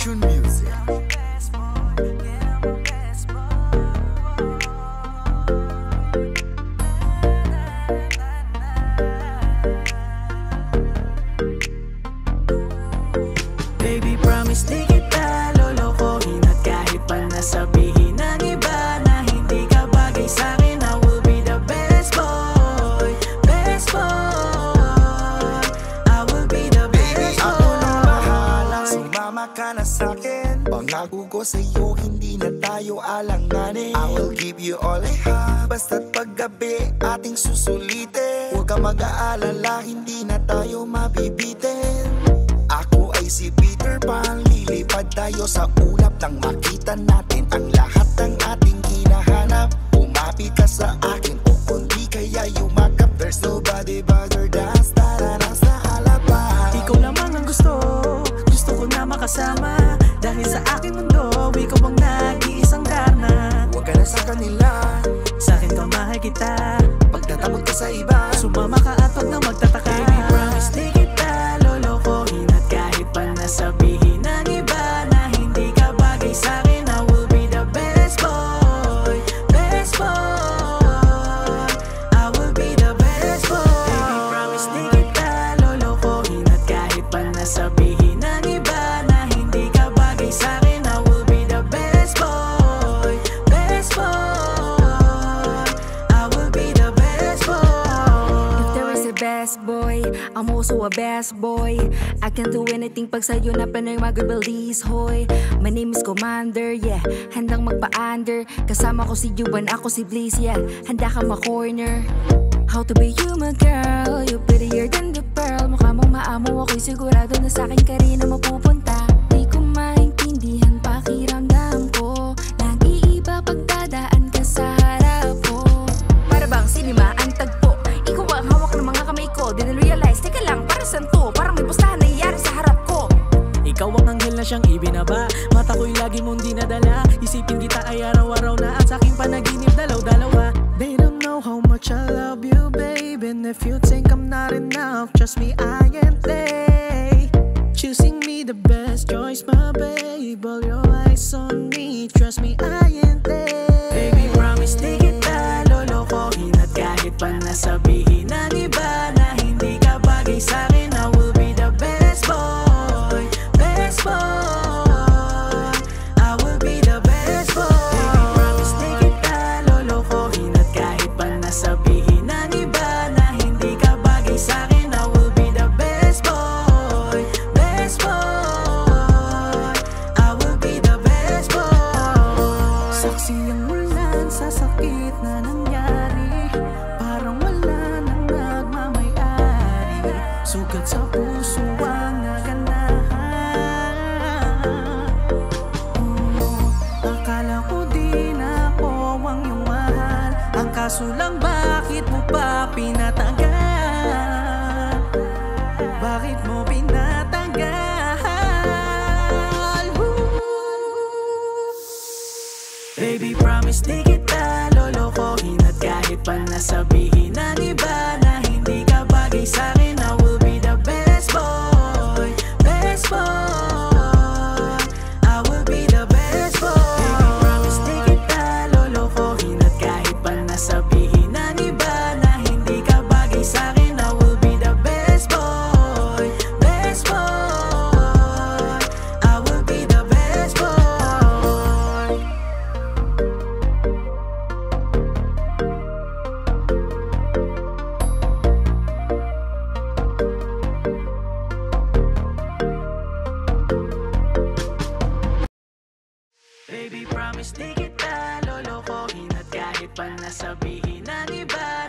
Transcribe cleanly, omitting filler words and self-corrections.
Fusion Music. Baby, promise di kita lolokohin at kahit pa nasabihin ng iba na hindi ka bagay sa'kin, I will be the best boy, best boy. I will be the best boy. Ako nang bahala, sumama ka na sa'kin. Pangako ko sa'yo, hindi na tayo alanganin. I will give you all I have, basta't paggabi ating susulitin. Huwag ka mag-aalala, hindi na tayo mabibitin. Ako ay si Peter Pan, lilipad tayo sa ulap nang makita natin ang lahat ng ating hinahanap. Umapit ka sa akin o kundi kaya yumakap. There's nobody better than tara na sa halapan. Ikaw lamang ang gusto ko na makasama. Dahil sa aking mundo, ikaw ang nag-iisang darna. Huwag ka na sa kanila, Sa akin ka mahal kita. pagtatamod ka sa iba. Sumama ka at huwag nang magtataka. Baby, promise di kita lolokohin at kahit pa nasabihin ng iba na hindi ka bagay sa'kin, I will be the best boy, best boy. I will be the best boy. Baby, promise di kita lolokohin at kahit pa nasabihin ng iba na hindi ka bagay sa'kin, I will be the best boy, best boy. I will be the best boy. If there is a best boy, I'm also a best boy. I can do anything pag sa'yo na planay mag-release, hoy. My name is Commander, yeah. Handang magpa-under. Kasama ko si Juban, ako si Blaze, yeah. Handa ka ma-corner. How to be human girl, you prettier than the pearl. Mukha mong maamo, ako'y sigurado na sa'kin ka rin na mapupunta. Di ko maintindihan pakiramdam ko. Nag-iiba pagdadaan ka sa harap ko. Para bang sinima ang tagpo. Ikaw ang hawak ng mga kamay ko. Di na-realize, teka lang, para saan to? Parang may pustahan na iyari sa harap ko. Ikaw ang anghel na siyang ibinaba. Mata ko'y lagi mong dinadala. Isipin kita ay araw-araw na at sa'king panaginip dalaw-dalawa. They don't know how much I love you, babe. And if you think I'm not enough, trust me, I ain't late. Choosing me the best choice, my babe. All your eyes on me, trust me, I ain't late. Baby, promise di kita lolokohin at kahit pa nasabihin ng iba na hindi ka bagay sa'kin, I will be the best boy, best boy. I will be the best boy. Baby, promise di kita lolokohin at kahit pa nasabihin ng iba na hindi ka bagay sa'kin, I will be the best boy, best boy. I will be the best boy. Saksi ang ulan sa sakit na nangyari. Parang wala nang nagmamayari. Sugat sa puso ang naganahan. Akala ko di na ako ang iyong mahal. Ang kaso lang, bakit mo pa pinatanggal? Bakit mo pinatanggal? Baby, promise di kita lolokohin at kahit pa nasabihin ng iba na hindi ka bagay sa'kin, I will be the best boy, best boy. I will be the best boy. Baby, promise di kita lolokohin at kahit pa nasabihin ng iba na hindi ka bagay sa'kin, I will be the best boy, best boy. I will be the best boy. Baby, promise di kita lolokohin at kahit pa nasabihin ng iba